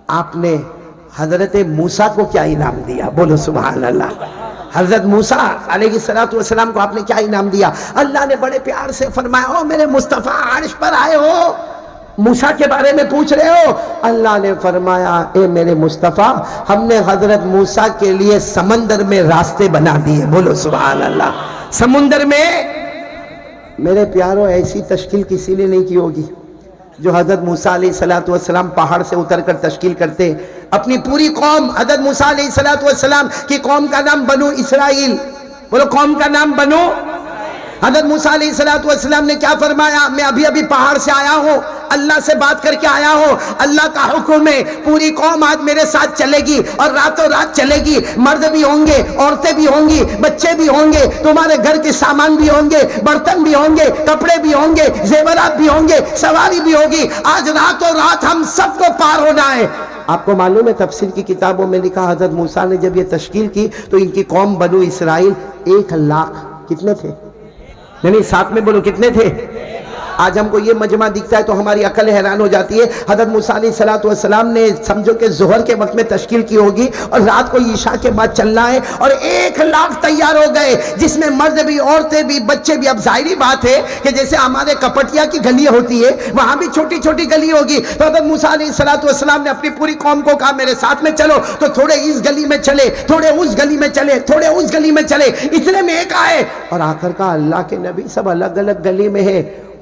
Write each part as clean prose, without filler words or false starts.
آپ نے حضرت موسیٰ کو کیا انعام دیا؟ بولو سبحان اللہ۔ حضرت موسیٰ علیہ السلام کو آپ نے کیا انعام دیا؟ اللہ نے بڑے پیار سے فرمایا، او میرے مصطفیٰ عرش پر آئے ہو، موسیٰ کے بارے میں پوچھ رہے ہو؟ اللہ نے فرمایا، اے میرے مصطفیٰ، ہم نے حضرت موسیٰ کے لیے سمندر میں راستے بنا دیے۔ بولو سبحان اللہ۔ سمندر میں میرے پیاروں ایسی تشکیل کسی نے نہیں کی ہوگی جو حضرت موسیٰ علیہ السلام پہاڑ سے اتر کر تشکیل کرتے۔ اپنی پوری قوم، حضرت موسیٰ علیہ السلام کی قوم کا نام بنو اسرائیل۔ بولو قوم کا نام بنو۔ حضرت موسیٰ علیہ السلام نے کیا فرمایا؟ میں ابھی پہاڑ سے آیا ہوں، اللہ سے بات کر کے آیا ہوں، اللہ کا حکم ہے، پوری قوم آج میرے ساتھ چلے گی اور راتوں رات چلے گی۔ مرد بھی ہوں گے، عورتیں بھی ہوں گی، بچے بھی ہوں گے، تمہارے گھر کے سامان بھی ہوں گے، برتن بھی ہوں گے، کپڑے بھی ہوں گے، زیورات بھی ہوں گے، سواری بھی ہوگی۔ آج راتوں رات ہم سب کو پار ہونا ہے۔ آپ کو معلوم ہے تفسیر کی کتابوں میں لکھا، حضرت موسیٰ نے جب یہ تشکیل کی تو ان کی قوم بنو اسرائیل 1,00,000 کتنے تھے؟ نہیں ساتھ میں بولو کتنے تھے؟ آج ہم کو یہ مجمع دکھتا ہے تو ہماری عقل حیران ہو جاتی ہے۔ حضرت موسیٰ علیہ السلام نے سمجھو کہ ظہر کے وقت میں تشکیل کی ہوگی اور رات کو عشاء کے بعد چلنا ہے، اور 1,00,000 تیار ہو گئے، جس میں مرد بھی، عورتیں بھی، بچے بھی۔ اب ظاہری بات ہے کہ جیسے ہمارے کپٹیا کی گلی ہوتی ہے وہاں بھی چھوٹی چھوٹی گلی ہوگی، تو حضرت موسیٰ علیہ السلام نے اپنی پوری قوم کو کہا میرے ساتھ میں چلو، تو تھوڑے اس گلی میں چلے، تھوڑے اس گلی میں چلے، تھوڑے اس گلی میں چلے، اتنے میں ایک آئے، اور آخر کا اللہ کے نبی سب الگ الگ گلی میں ہے۔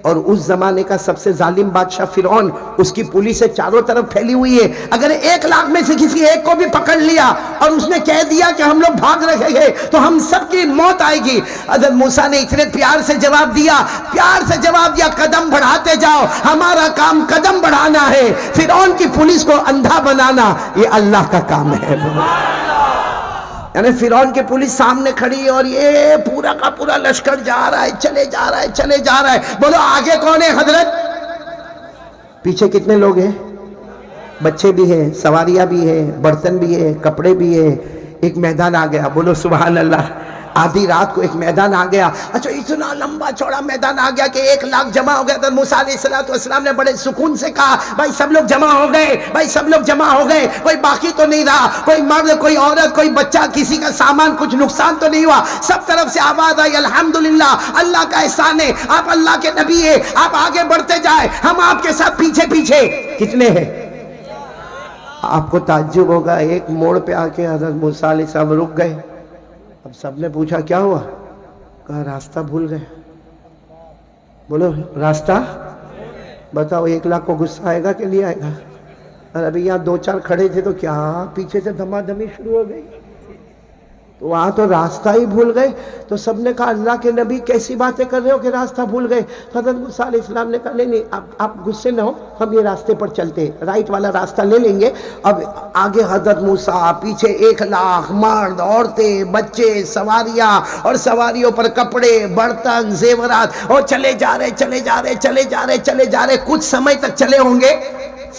اور اس زمانے کا سب سے ظالم بادشاہ فرعون، اس کی پولیس چاروں طرف پھیلی ہوئی ہے۔ اگر 1,00,000 میں سے کسی ایک کو بھی پکڑ لیا اور اس نے کہہ دیا کہ ہم لوگ بھاگ رہے ہیں تو ہم سب کی موت آئے گی۔ حضرت موسیٰ نے اتنے پیار سے جواب دیا، قدم بڑھاتے جاؤ، ہمارا کام قدم بڑھانا ہے، فرعون کی پولیس کو اندھا بنانا یہ اللہ کا کام ہے۔ یعنی فرعون کی پولیس سامنے کھڑی ہے اور یہ پورا کا پورا لشکر جا رہا ہے، چلے جا رہا ہے۔ بولو آگے کون ہے حضرت؟ پیچھے کتنے لوگ ہیں؟ بچے بھی ہیں، سواریاں بھی ہیں، برتن بھی ہیں، کپڑے بھی ہیں۔ ایک میدان آ گیا، بولو سبحان اللہ۔ آدھی رات کو ایک میدان آ گیا۔ اچھا اتنا لمبا چوڑا میدان آ گیا کہ 1,00,000 جمع ہو گیا۔ تو موسیٰ علیہ السلام نے بڑے سکون سے کہا بھائی سب لوگ جمع ہو گئے، کوئی باقی تو نہیں رہا، کوئی مرد، کوئی عورت، کوئی بچہ، کسی کا سامان کچھ نقصان تو نہیں ہوا۔ سب طرف سے آواز آئی الحمدللہ، اللہ کا احسان ہے، آپ اللہ کے نبی ہیں، آپ آگے بڑھتے جائیں، ہم آپ کے ساتھ پیچھے۔ کتنے ہیں؟ آپ کو تعجب ہوگا، ایک موڑ پہ آ کے حضرت موسیٰ علیہ السلام رک گئے۔ اب سب نے پوچھا کیا ہوا؟ کہا راستہ بھول گئے۔ بولو راستہ بتاؤ، 1,00,000 کو غصہ آئے گا کہ نہیں آئے گا؟ اور ابھی یہاں 2-4 کھڑے تھے تو کیا پیچھے سے دھما دھمی شروع ہو گئی، تو وہاں تو راستہ ہی بھول گئے۔ تو سب نے کہا اللہ کے نبی کیسی باتیں کر رہے ہو کہ راستہ بھول گئے؟ حضرت موسیٰ علیہ السلام نے کہا نہیں آپ غصے نہ ہو، ہم یہ راستے پر چلتے، رائٹ والا راستہ لے لیں گے۔ اب آگے حضرت موسیٰ، پیچھے 1,00,000 مرد، عورتیں، بچے، سواریاں، اور سواریوں پر کپڑے، برتن، زیورات، اور چلے جا رہے۔ کچھ سمے تک چلے ہوں گے،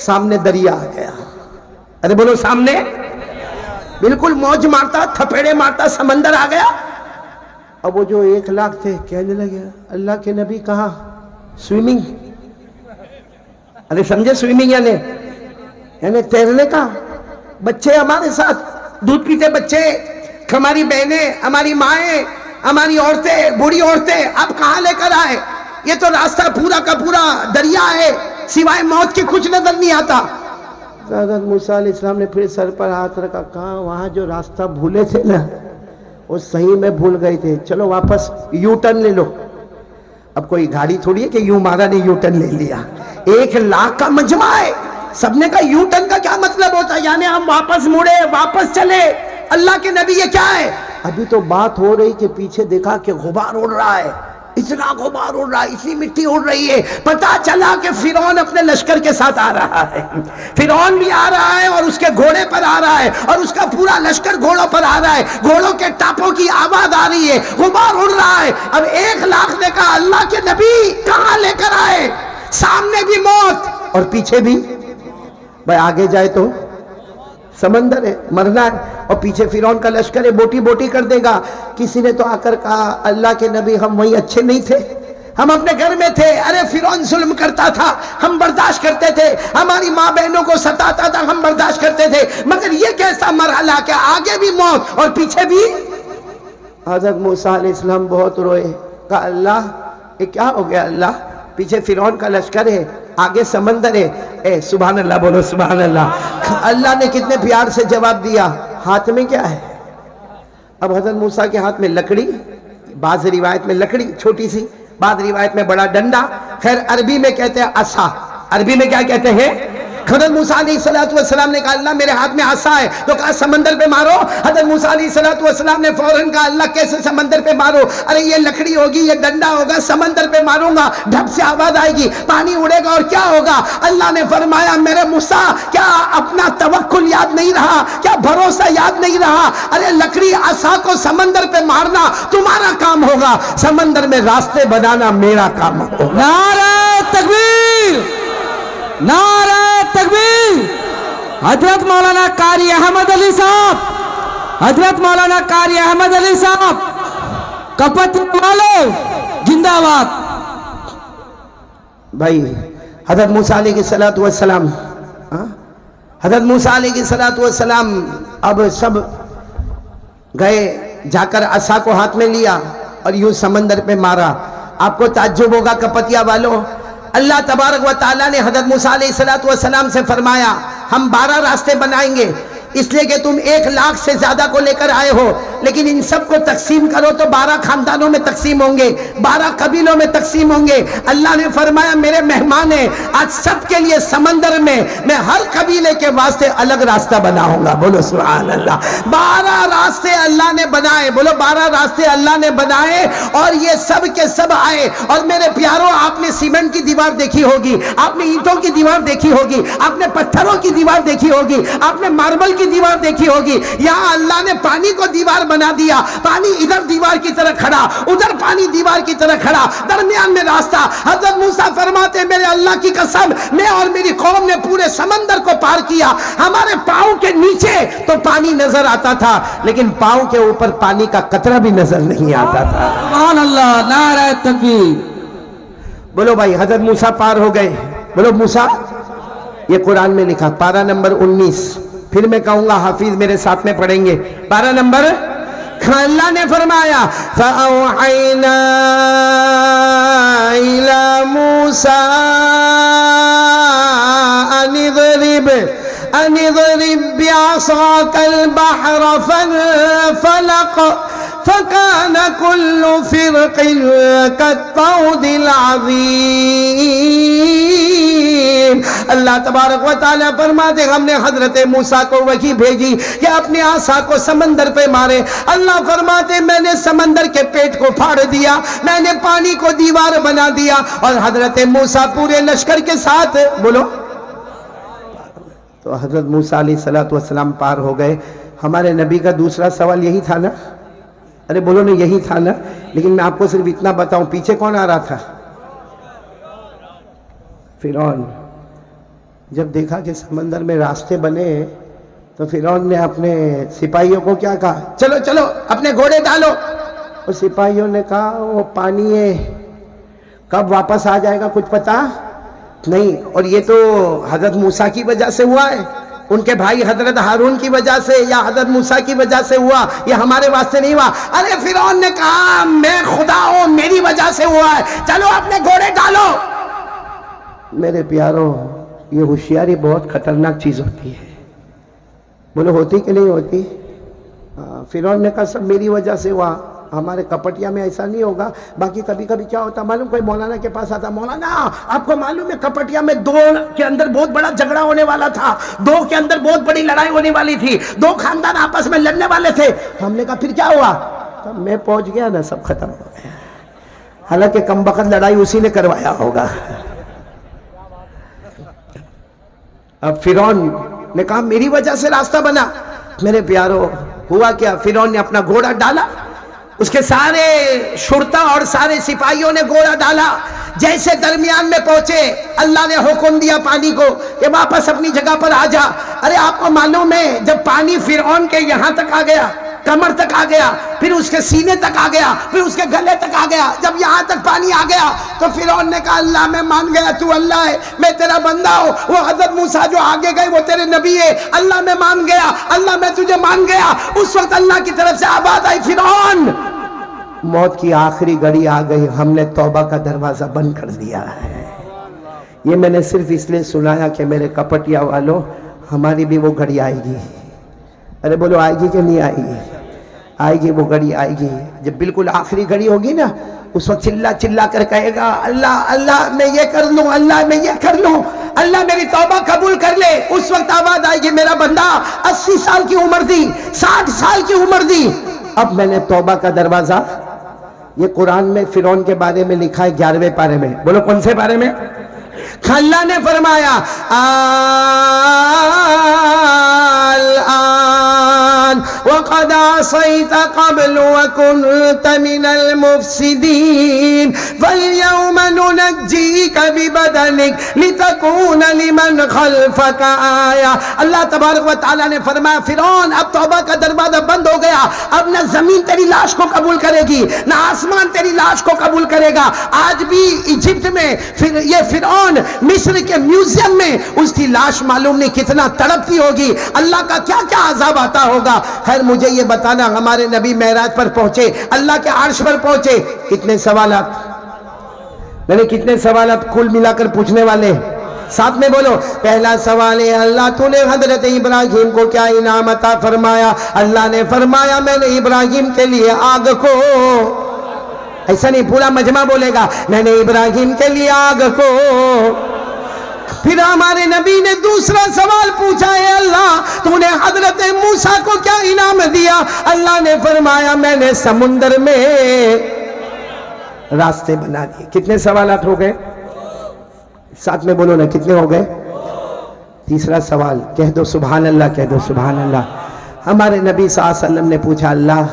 سامنے دریا آ گیا۔ ارے بولو سامنے، بالکل موج مارتا، تھپیڑے مارتا سمندر آ گیا۔ اب وہ جو 1,00,000 تھے کہنے لگے اللہ کے نبی کہاں سوئمنگ؟ ارے سمجھے سوئمنگ یعنی تیرنے کا؟ بچے ہمارے ساتھ، دودھ پیتے بچے، ہماری بہنیں، ہماری مائیں، ہماری عورتیں، بوڑھی عورتیں، آپ کہاں لے کر آئے؟ یہ تو راستہ پورا کا پورا دریا ہے، سوائے موت کے کچھ نظر نہیں آتا۔ حضرت موسیٰ علیہ السلام نے پھر سر پر ہاتھ رکھا، کہا وہاں جو راستہ بھولے تھے نا وہ صحیح میں بھول گئے تھے، چلو واپس یو ٹرن لے لو۔ اب کوئی گاڑی تھوڑی ہے کہ یوں مارا نے یو ٹرن لے لیا، 1,00,000 کا مجمع ہے، سب نے کہا یو ٹرن کا کیا مطلب ہوتا ہے؟ یعنی ہم واپس مڑے، واپس چلے۔ اللہ کے نبی یہ کیا ہے؟ ابھی تو بات ہو رہی کہ پیچھے دیکھا کہ غبار اڑ رہا ہے، اتنا غبار اڑ رہا ہے، اتنی مٹی اڑ رہی ہے۔ پتا چلا کہ فرعون اپنے لشکر کے ساتھ آ رہا ہے، فرعون بھی آ رہا ہے اور اس کے گھوڑے پر آ رہا ہے، اور اس کا پورا لشکر گھوڑوں پر آ رہا ہے، گھوڑوں کے ٹاپوں کی آواز آ رہی ہے، غبار اڑ رہا ہے۔ اب 1,00,000 نے کہا اللہ کے نبی کہاں لے کر آئے؟ سامنے بھی موت اور پیچھے بھی، بھائی آگے جائے تو سمندر ہے، مرنا ہے، اور پیچھے فرعون کا لشکر ہے، بوٹی کر دے گا۔ کسی نے تو آ کر کہا اللہ کے نبی ہم وہیں اچھے نہیں تھے، ہم اپنے گھر میں تھے، ارے فرعون ظلم کرتا تھا، ہم برداشت کرتے تھے، ہماری ماں بہنوں کو ستاتا تھا، ہم برداشت کرتے تھے، مگر یہ کیسا مرحلہ کہ آگے بھی موت اور پیچھے بھی۔ حضرت موسیٰ علیہ السلام بہت روئے، کہا اللہ یہ کیا ہو گیا، اللہ پیچھے فرعون کا لشکر ہے، آگے سمندر ہے، اے سبحان اللہ بولو سبحان اللہ۔ اللہ نے کتنے پیار سے جواب دیا، ہاتھ میں کیا ہے؟ اب حضرت موسیٰ کے ہاتھ میں لکڑی، بعض روایت میں لکڑی چھوٹی سی، بعض روایت میں بڑا ڈنڈا، خیر عربی میں کہتے ہیں عصا، عربی میں کیا کہتے ہیں؟ حضرت موسیٰ علیہ السلام نے کہا اللہ میرے ہاتھ میں عصا ہے، تو کہا سمندر پہ مارو۔ حضرت موسیٰ علیہ السلام نے فوراً کہا اللہ کیسے سمندر پہ مارو؟ ارے یہ لکڑی ہوگی، یہ ڈنڈا ہوگا، سمندر پہ ماروں گا، ڈھپ سے آواز آئے گی، پانی اڑے گا اور کیا ہوگا؟ اللہ نے فرمایا میرے موسیٰ کیا اپنا توکل یاد نہیں رہا؟ کیا بھروسہ یاد نہیں رہا؟ ارے لکڑی عصا کو سمندر پہ مارنا تمہارا کام ہوگا، سمندر میں راستے بنانا میرا کام ہوگا۔ نعرہ تکبیر، نعرہ تکبیر۔ حضرت مولانا قاری احمد علی صاحب، حضرت مولانا قاری احمد علی صاحب کپت والو زندہ باد۔ بھائی حضرت موسیٰ علیہ السلام، حضرت موسیٰ علیہ السلام اب سب گئے، جا کر عصا کو ہاتھ میں لیا اور یوں سمندر پہ مارا۔ آپ کو تعجب ہوگا کپتیا والوں، اللہ تبارک و تعالیٰ نے حضرت موسیٰ علیہ السلام سے فرمایا ہم 12 راستے بنائیں گے، اس لیے کہ تم 1 لاکھ سے زیادہ کو لے کر آئے ہو، لیکن ان سب کو تقسیم کرو تو 12 خاندانوں میں تقسیم ہوں گے، 12 قبیلوں میں تقسیم ہوں گے۔ اللہ نے فرمایا میرے مہمان ہیں، آج سب کے لیے سمندر میں میں ہر قبیلے کے واسطے الگ راستہ بناؤں گا، بولو سبحان اللہ۔ 12 راستے اللہ نے بنائے، بولو 12 راستے اللہ نے بنائے، اور یہ سب کے سب آئے۔ اور میرے پیاروں آپ نے سیمنٹ کی دیوار دیکھی ہوگی، آپ نے اینٹوں کی دیوار دیکھی ہوگی، آپ نے پتھروں کی دیوار دیکھی ہوگی، آپ نے ماربل کی دیوار دیکھی ہوگی، یہاں اللہ نے پانی کو دیوار بنا دیا، پانی ادھر دیوار کی طرح کھڑا، ادھر پانی دیوار کی طرح کھڑا، درمیان میں راستہ۔ حضرت موسیٰ فرماتے ہیں میرے اللہ کی قسم میں اور میری قوم نے پورے سمندر کو پار کیا، ہمارے پاؤں کے نیچے تو پانی نظر آتا تھا لیکن پاؤں کے اوپر پانی کا قطرہ بھی نظر نہیں آتا تھا۔ سبحان اللہ، نعرہ تکبیر۔ بولو بھائی حضرت موسیٰ پار ہو گئے، بولو موسیٰ، یہ قرآن میں لکھا، پارہ نمبر 19، پھر میں کہوں گا حافظ میرے ساتھ میں پڑھیں گے، پارہ نمبر۔ اللہ نے فرمایا فَأَوْحَيْنَا إِلَى مُوسَىٰ أَنِ اضْرِبْ بِعَصَاكَ الْبَحْرَ فَانفَلَقَ فَكَانَ كُلُّ فِرْقٍ كَالطَّوْدِ الْعَظِيمِ۔ اللہ تبارک و تعالیٰ فرماتے ہم نے حضرت موسیٰ کو وحی بھیجی کہ اپنے عصا کو سمندر پہ مارے۔ اللہ فرماتے میں نے سمندر کے پیٹ کو پھاڑ دیا، میں نے پانی کو دیوار بنا دیا، اور حضرت موسیٰ پورے لشکر کے ساتھ، بولو، تو حضرت موسیٰ علیہ السلام پار ہو گئے۔ ہمارے نبی کا دوسرا سوال یہی تھا نا، ارے بولو نا یہی تھا نا، لیکن میں آپ کو صرف اتنا بتاؤں پیچھے کون آ رہا تھا؟ فرعون۔ جب دیکھا کہ سمندر میں راستے بنے تو فرعون نے اپنے سپاہیوں کو کیا کہا، چلو چلو اپنے گھوڑے ڈالو، اور سپاہیوں نے کہا وہ پانی ہے کب واپس آ جائے گا کچھ پتا نہیں، اور یہ تو حضرت موسیٰ کی وجہ سے ہوا ہے، ان کے بھائی حضرت ہارون کی وجہ سے یا حضرت موسیٰ کی وجہ سے ہوا، یہ ہمارے واسطے نہیں ہوا۔ ارے فرعون نے کہا میں خدا ہوں، میری وجہ سے ہوا ہے، چلو اپنے گھوڑے ڈالو۔ میرے پیاروں یہ ہوشیاری بہت خطرناک چیز ہوتی ہے، بولو ہوتی کہ نہیں ہوتی؟ فرعون نے کہا سب میری وجہ سے ہوا، ہمارے کپٹیا میں ایسا نہیں ہوگا۔ باقی کبھی کبھی کیا ہوتا معلوم، کوئی مولانا کے پاس آتا، مولانا آپ کو معلوم ہے کپٹیا میں 2 کے اندر بہت بڑا جھگڑا ہونے والا تھا، 2 کے اندر بہت بڑی لڑائی ہونے والی تھی، 2 خاندان آپس میں لڑنے والے تھے۔ ہم نے کہا پھر کیا ہوا؟ تو میں پہنچ گیا نا، سب ختم ہو گیا، حالانکہ کم بخت لڑائی اسی نے کروایا ہوگا۔ اب فرعون نے کہا میری وجہ سے راستہ بنا۔ میرے پیاروں ہوا کیا، فرعون نے اپنا گھوڑا ڈالا، اس کے سارے شرطا اور سارے سپاہیوں نے گھوڑا ڈالا، جیسے درمیان میں پہنچے اللہ نے حکم دیا پانی کو کہ واپس اپنی جگہ پر آ جا۔ ارے آپ کو معلوم ہے جب پانی فرعون کے یہاں تک آ گیا کمر تک آ گیا، پھر اس کے سینے تک آ گیا، پھر اس کے گلے تک آ گیا. جب یہاں تک پانی آ گیا تو فرعون نے کہا اللہ میں مان گیا تو اللہ ہے، میں تیرا بندہ ہوں. وہ حضرت موسیٰ جو آگے گئے وہ تیرے نبی ہے. اللہ میں مان گیا، اللہ میں تجھے مان گیا. اس وقت اللہ کی طرف سے آواز آئی فرعون موت کی آخری گھڑی آ گئی، ہم نے توبہ کا دروازہ بند کر دیا ہے. یہ میں نے صرف اس لیے سنایا کہ میرے کپٹیا والوں ہماری بھی وہ گھڑی آئے گی. ارے بولو آئے گی کہ نہیں آئے گی؟ آئے گی، وہ گھڑی آئے گی. جب بالکل آخری گھڑی ہوگی نا اس وقت چلا چلا کر کہے گا اللہ اللہ میں یہ کر لوں، اللہ میں یہ کر لوں، اللہ میری توبہ قبول کر لے. اس وقت آواز آئے گی میرا بندہ 80 سال کی عمر دی، 60 سال کی عمر دی، اب میں نے توبہ کا دروازہ. یہ قرآن میں فرعون کے بارے میں لکھا ہے 11ویں پارے میں. بولو کون سے بارے میں؟ اللہ نے فرمایا الآن وقد عصيت قبل وكنت من المفسدين فاليوم ننجيك ببدنك لتكون لمن خلفك آية. اللہ تبارک و تعالیٰ نے فرمایا فرعون اب توبہ کا دروازہ بند ہو گیا، اب نہ زمین تیری لاش کو قبول کرے گی نہ آسمان تیری لاش کو قبول کرے گا. آج بھی ایجپٹ میں یہ فرعون مصر کے میوزیم میں اس کی لاش معلوم نہیں کتنا تڑپتی ہوگی، اللہ کا کیا کیا عذاب آتا ہوگا. خیر مجھے یہ بتانا ہمارے نبی معراج پر پہنچے، اللہ کے عرش پر پہنچے، کتنے سوالات، میں نے کتنے سوالات کل ملا کر پوچھنے والے ساتھ میں بولو. پہلا سوال ہے اللہ تو نے حضرت ابراہیم کو کیا انعام عطا فرمایا؟ اللہ نے فرمایا میں نے ابراہیم کے لیے آگ کو، ایسا نہیں پورا مجمع بولے گا، میں نے ابراہیم کے لیے آگ کو. پھر ہمارے نبی نے دوسرا سوال پوچھا ہے اللہ تو نے حضرت موسیٰ کو کیا انعام دیا؟ اللہ نے فرمایا میں نے سمندر میں راستے بنا دیے. کتنے سوالات ہو گئے؟ ساتھ میں بولو نا کتنے ہو گئے؟ تیسرا سوال کہہ دو سبحان اللہ، کہہ دو سبحان اللہ. ہمارے نبی صلی اللہ علیہ وسلم نے پوچھا اللہ